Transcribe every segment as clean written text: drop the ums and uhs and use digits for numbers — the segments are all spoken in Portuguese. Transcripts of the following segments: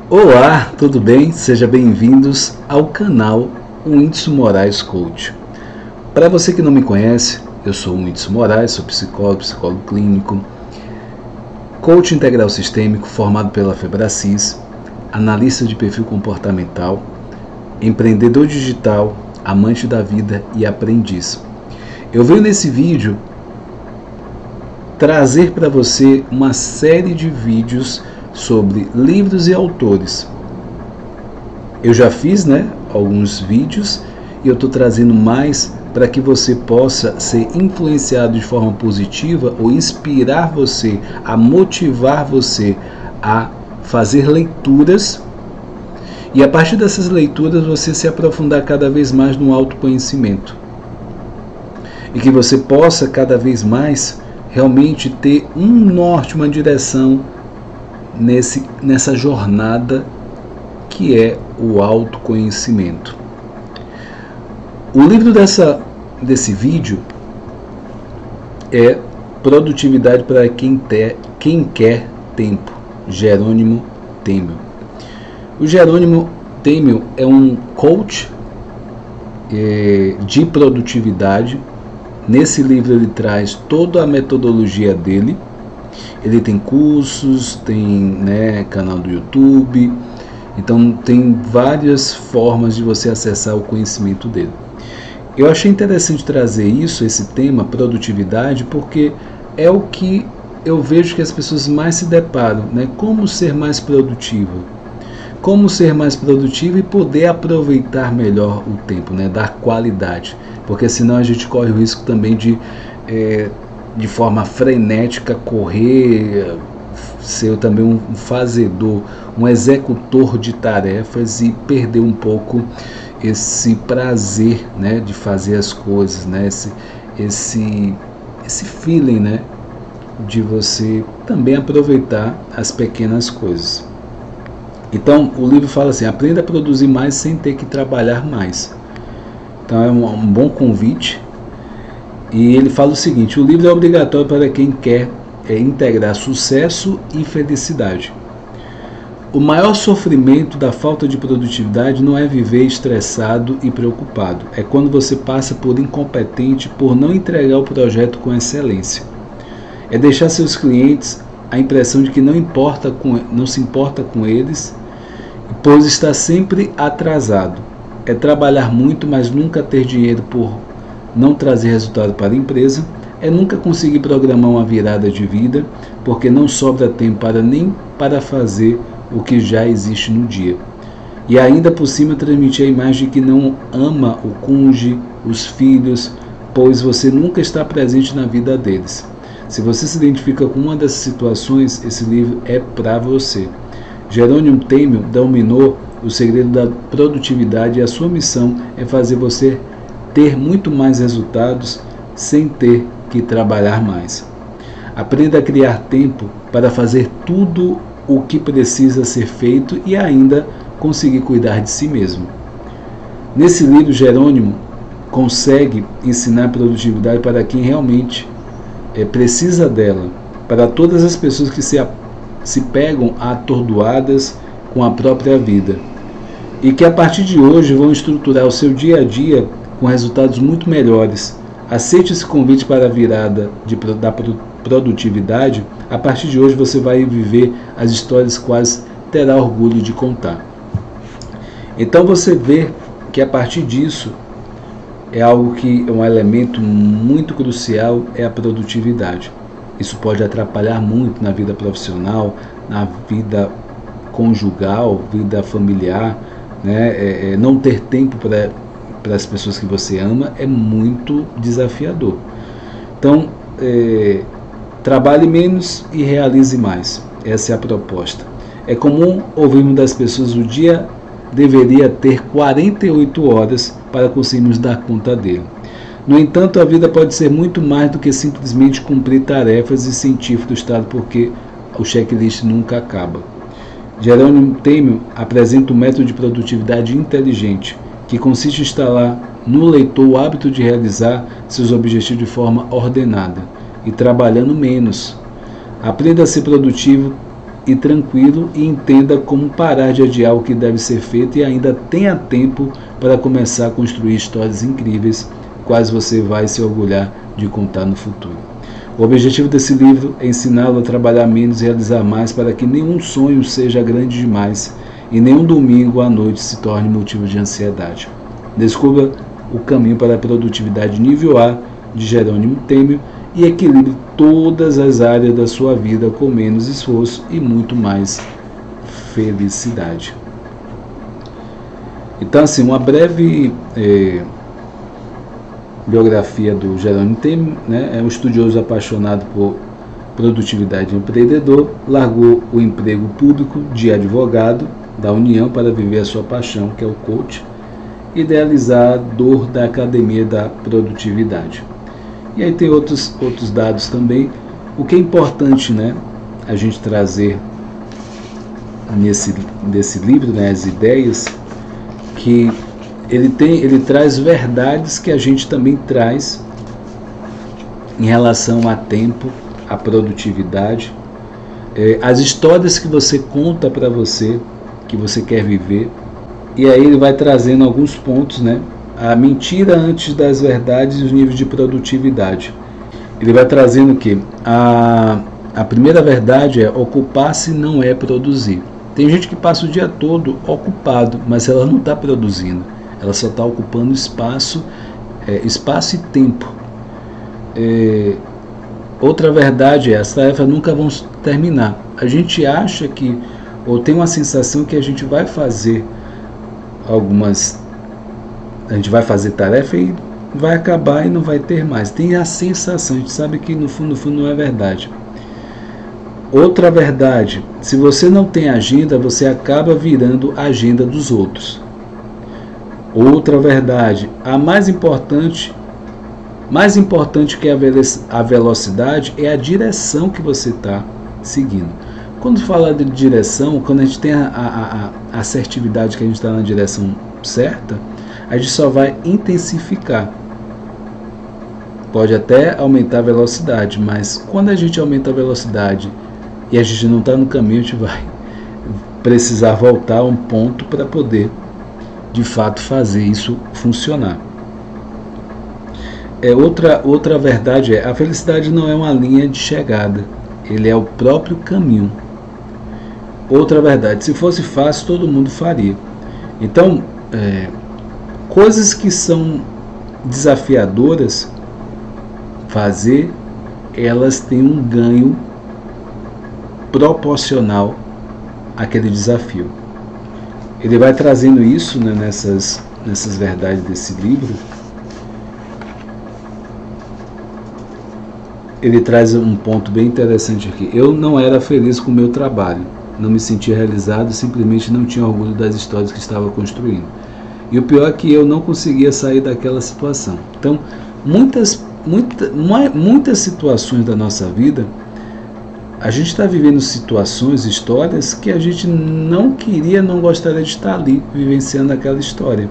Olá, tudo bem? Sejam bem-vindos ao canal Whindeson Moraes Coach. Para você que não me conhece, eu sou o Whindeson Moraes, sou psicólogo clínico, coach integral sistêmico formado pela Febracis, analista de perfil comportamental, empreendedor digital, amante da vida e aprendiz. Eu venho nesse vídeo trazer para você uma série de vídeos sobre livros e autores. Eu já fiz alguns vídeos e eu estou trazendo mais para que você possa ser influenciado de forma positiva ou inspirar você, a motivar você a fazer leituras e a partir dessas leituras você se aprofundar cada vez mais no autoconhecimento e que você possa cada vez mais realmente ter um norte, uma direção nessa jornada que é o autoconhecimento. O livro desse vídeo é Produtividade para quem quer tempo, Jerônimo Temel. O Jerônimo Temel é um coach de produtividade. Nesse livro ele traz toda a metodologia dele. Ele tem cursos, tem canal do YouTube, então tem várias formas de você acessar o conhecimento dele. Eu achei interessante trazer esse tema, produtividade, porque é o que eu vejo que as pessoas mais se deparam, como ser mais produtivo. Como ser mais produtivo e poder aproveitar melhor o tempo, dar qualidade, porque senão a gente corre o risco também de forma frenética, correr, ser também um fazedor, um executor de tarefas e perder um pouco esse prazer de fazer as coisas, esse feeling de você também aproveitar as pequenas coisas. Então o livro fala assim: aprenda a produzir mais sem ter que trabalhar mais. Então é um bom convite. E ele fala o seguinte: o livro é obrigatório para quem quer integrar sucesso e felicidade. O maior sofrimento da falta de produtividade não é viver estressado e preocupado. É quando você passa por incompetente por não entregar o projeto com excelência. É deixar seus clientes a impressão de que não se importa com eles, pois está sempre atrasado. É trabalhar muito, mas nunca ter dinheiro por não trazer resultado para a empresa. É nunca conseguir programar uma virada de vida, porque não sobra tempo nem para fazer o que já existe no dia. E ainda por cima transmitir a imagem de que não ama o cônjuge, os filhos, pois você nunca está presente na vida deles. Se você se identifica com uma dessas situações, esse livro é para você. Jerônimo Temel dominou o segredo da produtividade e a sua missão é fazer você ter muito mais resultados sem ter que trabalhar mais. Aprenda a criar tempo para fazer tudo o que precisa ser feito e ainda conseguir cuidar de si mesmo. Nesse livro, Jerônimo consegue ensinar produtividade para quem realmente precisa dela, para todas as pessoas que se pegam atordoadas com a própria vida e que a partir de hoje vão estruturar o seu dia a dia com resultados muito melhores. Aceite esse convite para a virada da produtividade. A partir de hoje você vai viver as histórias quais terá orgulho de contar. Então você vê que a partir disso é algo que é um elemento muito crucial, é a produtividade. Isso pode atrapalhar muito na vida profissional, na vida conjugal, vida familiar, não ter tempo para as pessoas que você ama é muito desafiador. Então, trabalhe menos e realize mais. Essa é a proposta. É comum ouvirmos das pessoas: o dia deveria ter 48 horas para conseguirmos dar conta dele. No entanto, a vida pode ser muito mais do que simplesmente cumprir tarefas e sentir frustrado porque o checklist nunca acaba. Jerônimo Temel apresenta um método de produtividade inteligente que consiste em instalar no leitor o hábito de realizar seus objetivos de forma ordenada e trabalhando menos. Aprenda a ser produtivo e tranquilo e entenda como parar de adiar o que deve ser feito e ainda tenha tempo para começar a construir histórias incríveis, quais você vai se orgulhar de contar no futuro. O objetivo desse livro é ensiná-lo a trabalhar menos e realizar mais para que nenhum sonho seja grande demais e nenhum domingo à noite se torne motivo de ansiedade. Descubra o caminho para a produtividade nível A de Jerônimo Temel e equilibre todas as áreas da sua vida com menos esforço e muito mais felicidade. Então, assim, uma breve biografia do Jerônimo Temel, né? É um estudioso apaixonado por produtividade empreendedor, largou o emprego público de advogado da União para viver a sua paixão, que é o coach, idealizador da Academia da Produtividade. E aí tem outros dados também. O que é importante, né, a gente trazer nesse livro, né, as ideias, que ele traz verdades que a gente também traz em relação a tempo, a produtividade, as histórias que você conta para você, que você quer viver. E aí ele vai trazendo alguns pontos, né? A mentira antes das verdades e os níveis de produtividade. Ele vai trazendo que a primeira verdade é: ocupar-se não é produzir. Tem gente que passa o dia todo ocupado, mas ela não está produzindo. Ela só está ocupando espaço e tempo. Outra verdade é: as tarefas nunca vão terminar. A gente acha que, ou tem uma sensação que a gente vai fazer a gente vai fazer tarefa e vai acabar e não vai ter mais. Tem a sensação, a gente sabe que no fundo não é verdade. Outra verdade: se você não tem agenda, você acaba virando a agenda dos outros. Outra verdade: a mais importante que a velocidade é a direção que você está seguindo. Quando fala de direção, quando a gente tem a assertividade que a gente está na direção certa, a gente só vai intensificar. Pode até aumentar a velocidade, mas quando a gente aumenta a velocidade e a gente não está no caminho, a gente vai precisar voltar a um ponto para poder, de fato, fazer isso funcionar. Outra verdade é: a felicidade não é uma linha de chegada, ele é o próprio caminho. Outra verdade: se fosse fácil, todo mundo faria. Então, coisas que são desafiadoras fazer, elas têm um ganho proporcional àquele desafio. Ele vai trazendo isso, né, nessas verdades desse livro. Ele traz um ponto bem interessante aqui: eu não era feliz com o meu trabalho, não me sentia realizado, simplesmente não tinha orgulho das histórias que estava construindo. E o pior é que eu não conseguia sair daquela situação. Então, muitas situações da nossa vida, a gente está vivendo situações, histórias que a gente não gostaria de estar ali, vivenciando aquela história.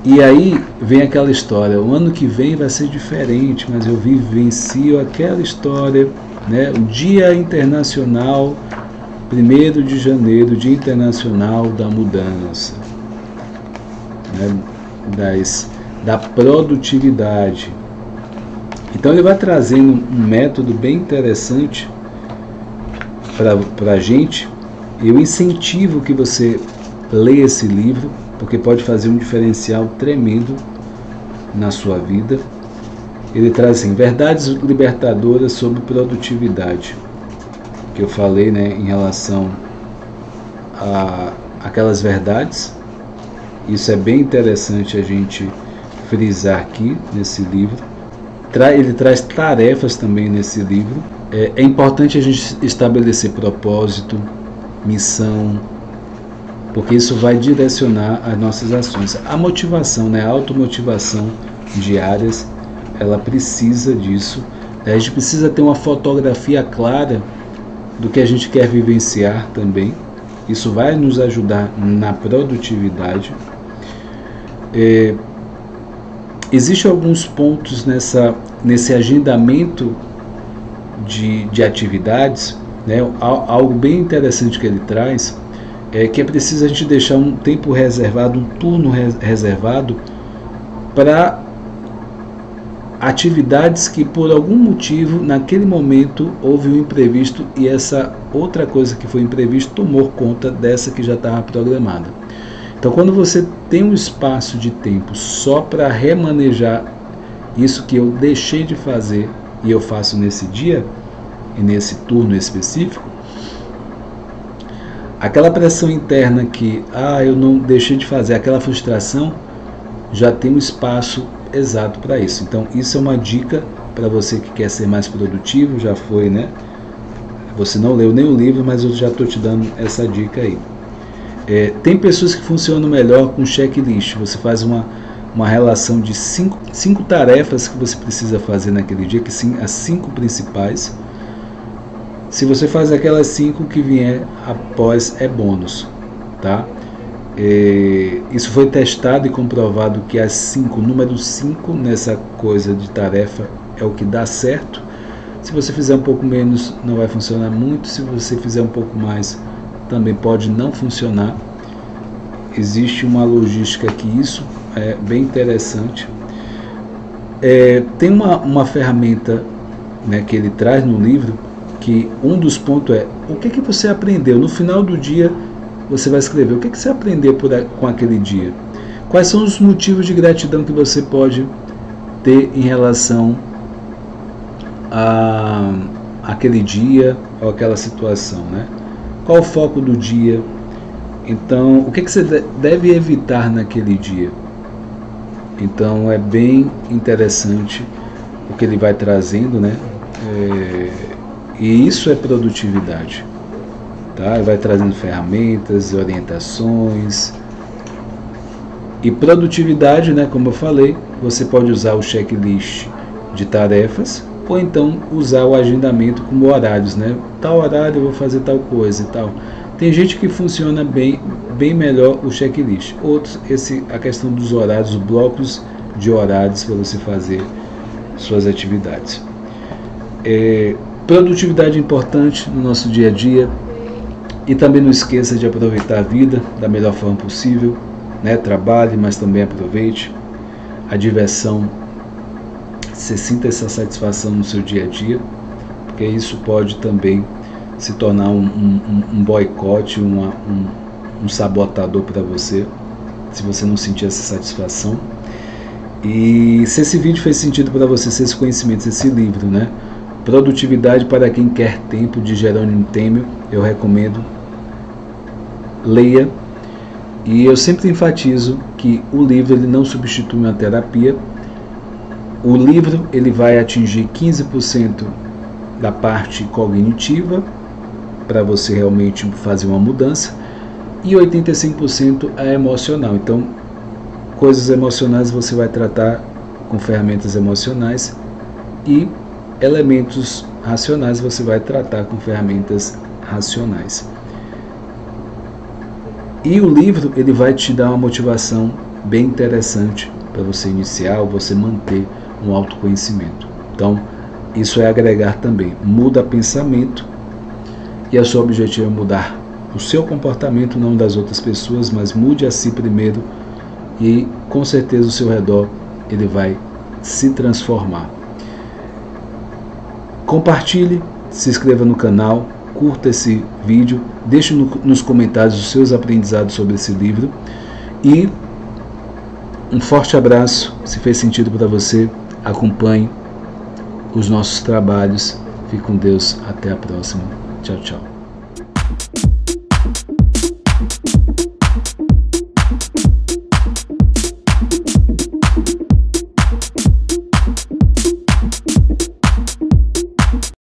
E aí vem aquela história: o ano que vem vai ser diferente, mas eu vivencio aquela história, né? O Dia Internacional, 1º de janeiro, Dia Internacional da Mudança, né? Da produtividade. Então ele vai trazendo um método bem interessante para a gente. Eu incentivo que você leia esse livro, porque pode fazer um diferencial tremendo na sua vida. Ele traz assim: verdades libertadoras sobre produtividade, que eu falei, né, em relação a aquelas verdades. Isso é bem interessante a gente frisar aqui nesse livro. Ele traz tarefas também nesse livro. É importante a gente estabelecer propósito, missão, porque isso vai direcionar as nossas ações. A motivação, né, a automotivação diárias, ela precisa disso. A gente precisa ter uma fotografia clara do que a gente quer vivenciar também. Isso vai nos ajudar na produtividade. Existem alguns pontos nesse agendamento de atividades né? Algo bem interessante que ele traz é que é preciso a gente deixar um tempo reservado, um turno reservado para atividades que por algum motivo naquele momento houve um imprevisto e essa outra coisa que foi imprevisto tomou conta dessa que já estava programada. Então, quando você tem um espaço de tempo só para remanejar isso que eu deixei de fazer e eu faço nesse dia e nesse turno específico, aquela pressão interna que eu não deixei de fazer, aquela frustração, já tem um espaço exato para isso. Então, isso é uma dica para você que quer ser mais produtivo. Já foi, né? Você não leu nem o livro, mas eu já estou te dando essa dica aí. Tem pessoas que funcionam melhor com checklist. Você faz uma relação de cinco tarefas que você precisa fazer naquele dia, que sim, as 5 principais. Se você faz aquelas 5, que vier após é bônus, tá? Isso foi testado e comprovado que as 5, número 5 nessa coisa de tarefa é o que dá certo. Se você fizer um pouco menos, não vai funcionar muito. Se você fizer um pouco mais, também pode não funcionar. Existe uma logística que isso é bem interessante. Tem uma ferramenta, né, que ele traz no livro, que um dos pontos é o que você aprendeu. No final do dia você vai escrever o que você aprendeu com aquele dia. Quais são os motivos de gratidão que você pode ter em relação a aquele dia ou aquela situação, né? Qual o foco do dia? Então, o que você deve evitar naquele dia? Então, é bem interessante o que ele vai trazendo, né? E isso é produtividade, tá? Ele vai trazendo ferramentas, orientações. E produtividade, né? Como eu falei, você pode usar o checklist de tarefas, ou então usar o agendamento como horários, né? Tal horário eu vou fazer tal coisa e tal. Tem gente que funciona bem melhor o checklist. Outros, a questão dos horários, os blocos de horários para você fazer suas atividades. Produtividade é importante no nosso dia a dia. E também não esqueça de aproveitar a vida da melhor forma possível, né? Trabalhe, mas também aproveite a diversão. Você sinta essa satisfação no seu dia a dia, porque isso pode também se tornar um boicote, um sabotador para você, se você não sentir essa satisfação. E se esse vídeo fez sentido para você, se esse conhecimento, se esse livro, né? Produtividade para quem quer tempo, de Jerônimo Temel, eu recomendo. Leia. E eu sempre enfatizo que o livro ele não substitui uma terapia. O livro ele vai atingir 15% da parte cognitiva para você realmente fazer uma mudança e 85% é emocional. Então, coisas emocionais você vai tratar com ferramentas emocionais e elementos racionais você vai tratar com ferramentas racionais. E o livro ele vai te dar uma motivação bem interessante para você iniciar ou você manter um autoconhecimento. Então, isso é agregar também. Muda pensamento e o seu objetivo é mudar o seu comportamento, não das outras pessoas, mas mude a si primeiro e com certeza o seu redor ele vai se transformar. Compartilhe, se inscreva no canal, curta esse vídeo, deixe nos comentários os seus aprendizados sobre esse livro e um forte abraço. Se fez sentido para você, acompanhe os nossos trabalhos. Fique com Deus. Até a próxima. Tchau, tchau.